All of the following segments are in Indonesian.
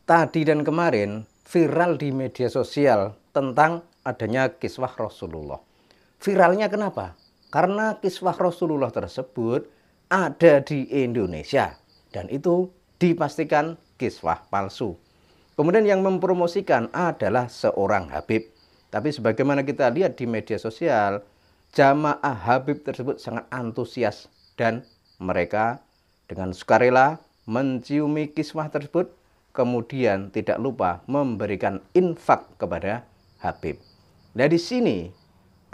tadi dan kemarin viral di media sosial tentang adanya kiswah Rasulullah. Viralnya kenapa? Karena kiswah Rasulullah tersebut ada di Indonesia dan itu dipastikan kiswah palsu. Kemudian yang mempromosikan adalah seorang Habib. Tapi sebagaimana kita lihat di media sosial, jamaah Habib tersebut sangat antusias dan mereka dengan sukarela menciumi kiswah tersebut, kemudian tidak lupa memberikan infak kepada Habib. Nah, di sini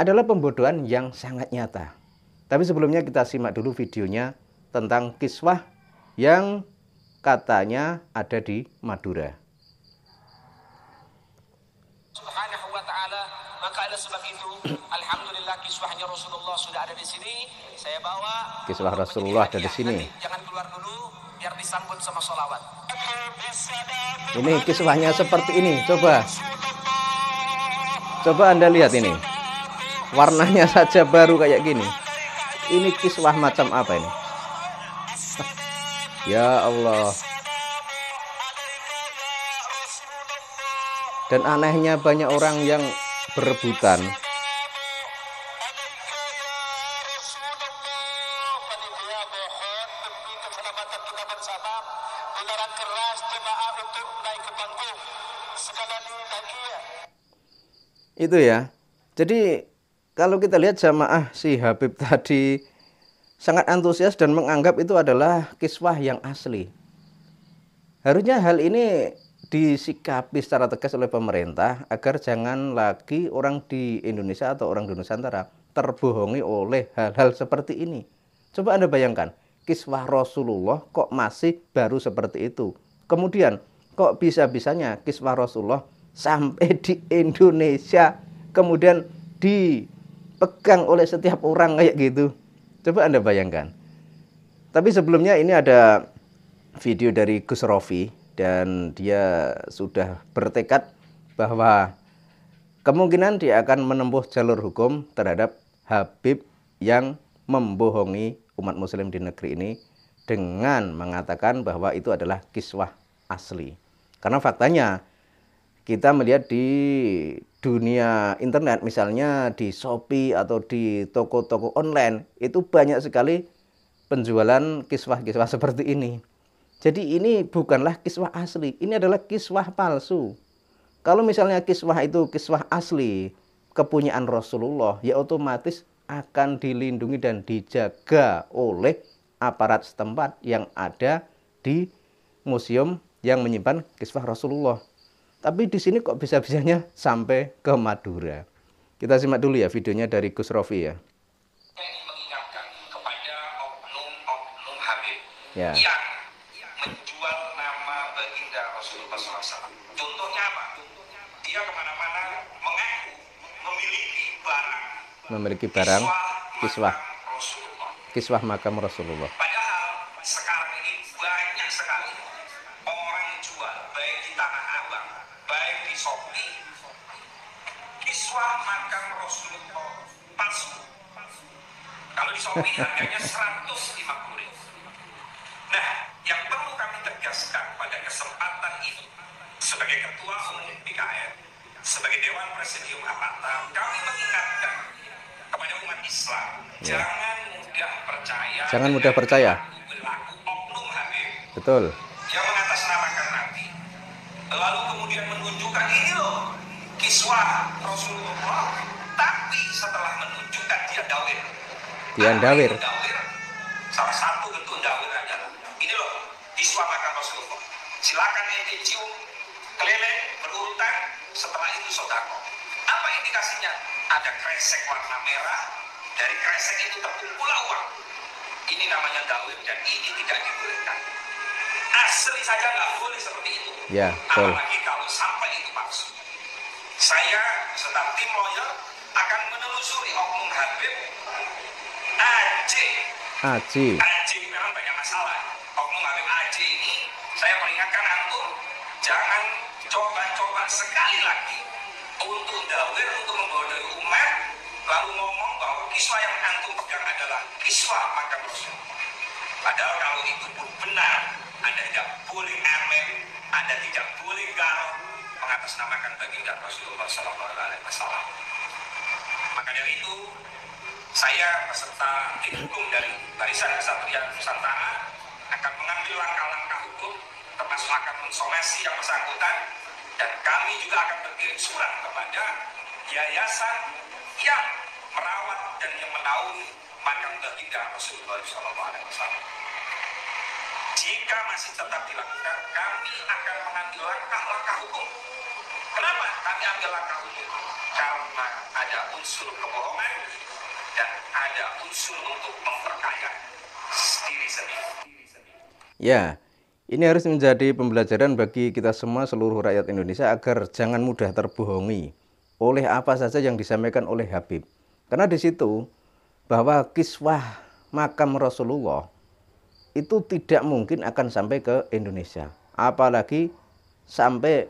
adalah pembodohan yang sangat nyata. Tapi sebelumnya kita simak dulu videonya tentang kiswah yang katanya ada di Madura. Subhanahu wa ta'ala, maka ada sebab itu alhamdulillah kiswahnya Rasulullah sudah ada di sini. Saya bawa Kiswah Rasulullah ada di sini. Jangan keluar dulu biar disambut sama sholawat. Ini kiswahnya seperti ini. Coba Anda lihat ini. Warnanya saja baru kayak gini. Ini kiswah macam apa ini? Ya Allah. Dan anehnya banyak orang yang berebutan. Itu ya. Jadi kalau kita lihat jamaah si Habib tadi sangat antusias dan menganggap itu adalah kiswah yang asli. Harusnya hal ini disikapi secara tegas oleh pemerintah agar jangan lagi orang di Indonesia atau orang di Nusantara terbohongi oleh hal-hal seperti ini. Coba Anda bayangkan, kiswah Rasulullah kok masih baru seperti itu. Kemudian kok bisa-bisanya kiswah Rasulullah sampai di Indonesia kemudian dipegang oleh setiap orang kayak gitu. Coba Anda bayangkan. Tapi sebelumnya ini ada video dari Gus Rofi dan dia sudah bertekad bahwa kemungkinan dia akan menempuh jalur hukum terhadap Habib yang membohongi umat muslim di negeri ini dengan mengatakan bahwa itu adalah kiswah asli. Karena faktanya kita melihat di dunia internet, misalnya di Shopee atau di toko-toko online, itu banyak sekali penjualan kiswah-kiswah seperti ini. Jadi ini bukanlah kiswah asli, ini adalah kiswah palsu. Kalau misalnya kiswah itu kiswah asli, kepunyaan Rasulullah, ya otomatis akan dilindungi dan dijaga oleh aparat setempat yang ada di museum yang menyimpan kiswah Rasulullah. Tapi di sini kok bisa-bisanya sampai ke Madura. Kita simak dulu ya videonya dari Gus Rofi ya. Saya ingin mengingatkan kepada oknum Habib Ya. yang menjual nama baginda Rasulullah SAW. Contohnya apa? Dia kemana-mana mengaku memiliki barang kiswah makam Rasulullah. Padahal sekarang ini banyak sekali orang jual, baik di Tanah Abang, baik di Shopee, kiswah makam Rasulullah palsu. Kalau di Shopee harganya 150.000. Nah, yang perlu kami tegaskan pada kesempatan ini, sebagai Ketua Umum PKN, sebagai Dewan Presidium Al-Atam, kami mengingatkan kepada umat Islam, jangan mudah percaya. Berlaku oknum Habib. Betul. Yang mengatasnamakan Nabi, lalu kemudian menunjukkan ini loh kiswah Rasulullah, tapi setelah menunjukkan dia dawir. Salah satu bentuk dawir adalah ini loh kiswah makam Rasulullah. Silakan ente cium keliling berurutan, setelah itu sodako. Apa indikasinya? Ada kresek warna merah, dari kresek itu terkumpul uang. Ini namanya dawir dan ini tidak dibolehkan. Asli saja nggak boleh seperti itu. Ya, betul. Apalagi kalau sampai itu palsu. Saya serta tim lawyer akan menelusuri oknum Habib Aji memang banyak masalah. Oknum Habib Aji ini saya peringatkan antum, jangan coba-coba sekali lagi untuk dawir, untuk membodohi umat, lalu ngomong bahwa kiswah yang antum pegang adalah kiswah makam Rasul. Padahal kalau itu pun benar, Anda tidak boleh amen Anda tidak boleh garong mengatasnamakan baginda Rasulullah SAW. Maka dari itu, saya beserta tim hukum dari Barisan Kesatria Nusantara akan mengambil langkah-langkah hukum, termasuk akan mensomasi yang bersangkutan, dan kami juga akan berkirim surat kepada yayasan yang merawat dan yang menaungi makam baginda Rasulullah SAW. Jika masih tetap dilakukan, kami akan mengambil langkah-langkah hukum. Kenapa kami ambil langkah hukum? Karena ada unsur kebohongan dan ada unsur untuk memperkaya diri sendiri. Ya, ini harus menjadi pembelajaran bagi kita semua seluruh rakyat Indonesia agar jangan mudah terbohongi oleh apa saja yang disampaikan oleh Habib. Karena di situ bahwa kiswah makam Rasulullah itu tidak mungkin akan sampai ke Indonesia. Apalagi sampai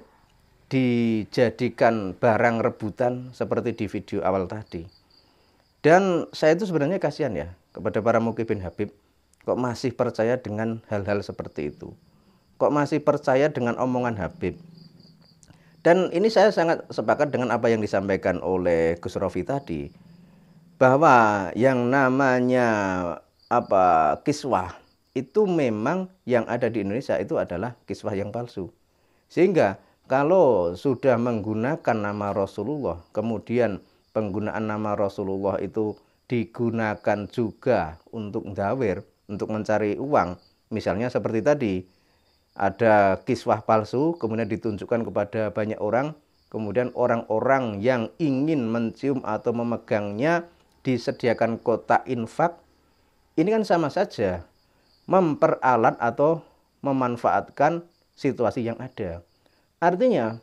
dijadikan barang rebutan seperti di video awal tadi. Dan saya itu sebenarnya kasihan ya kepada para mukibin Habib. Kok masih percaya dengan hal-hal seperti itu? Kok masih percaya dengan omongan Habib? Dan ini saya sangat sepakat dengan apa yang disampaikan oleh Gus Rofi tadi. Bahwa yang namanya kiswah itu memang yang ada di Indonesia itu adalah kiswah yang palsu. Sehingga kalau sudah menggunakan nama Rasulullah, kemudian penggunaan nama Rasulullah itu digunakan juga untuk ndawir, untuk mencari uang. Misalnya seperti tadi, ada kiswah palsu, kemudian ditunjukkan kepada banyak orang, kemudian orang-orang yang ingin mencium atau memegangnya disediakan kotak infak. Ini kan sama saja memperalat atau memanfaatkan situasi yang ada. Artinya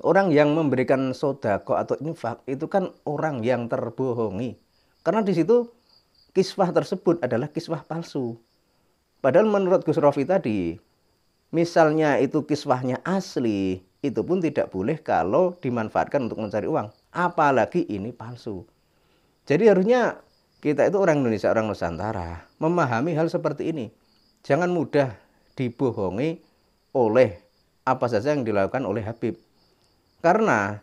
orang yang memberikan sodako atau infak itu kan orang yang terbohongi. Karena di situ kiswah tersebut adalah kiswah palsu. Padahal menurut Gus Rofi tadi, misalnya itu kiswahnya asli, itu pun tidak boleh kalau dimanfaatkan untuk mencari uang. Apalagi ini palsu. Jadi harusnya kita itu orang Indonesia, orang Nusantara, memahami hal seperti ini. Jangan mudah dibohongi oleh apa saja yang dilakukan oleh Habib. Karena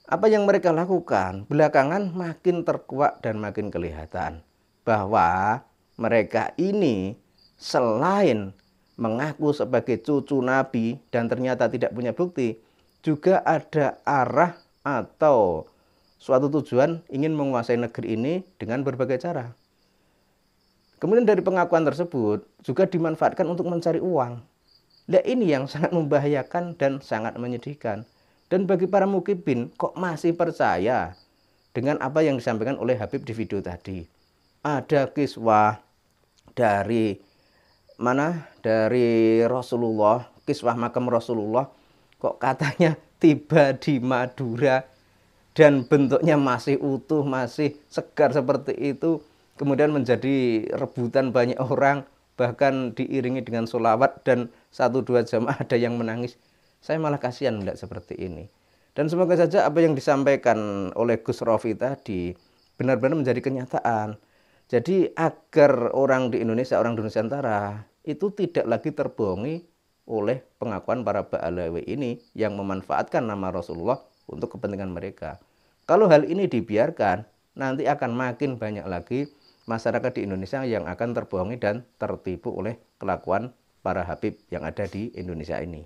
apa yang mereka lakukan belakangan makin terkuak dan makin kelihatan. Bahwa mereka ini selain mengaku sebagai cucu Nabi dan ternyata tidak punya bukti, juga ada arah atau suatu tujuan ingin menguasai negeri ini dengan berbagai cara. Kemudian dari pengakuan tersebut juga dimanfaatkan untuk mencari uang. Nah ini yang sangat membahayakan dan sangat menyedihkan. Dan bagi para mukibin kok masih percaya dengan apa yang disampaikan oleh Habib di video tadi. Ada kiswah dari mana? Dari Rasulullah, kiswah makam Rasulullah. Kok katanya tiba di Madura dan bentuknya masih utuh, masih segar seperti itu. Kemudian menjadi rebutan banyak orang, bahkan diiringi dengan sholawat dan 1-2 jamaah ada yang menangis. Saya malah kasihan melihat seperti ini. Dan semoga saja apa yang disampaikan oleh Gus Rofi tadi benar-benar menjadi kenyataan. Jadi agar orang di Indonesia, orang di Nusantara itu tidak lagi terbohongi oleh pengakuan para Ba'alawi ini yang memanfaatkan nama Rasulullah untuk kepentingan mereka. Kalau hal ini dibiarkan, nanti akan makin banyak lagi masyarakat di Indonesia yang akan terbohongi dan tertipu oleh kelakuan para Habib yang ada di Indonesia ini.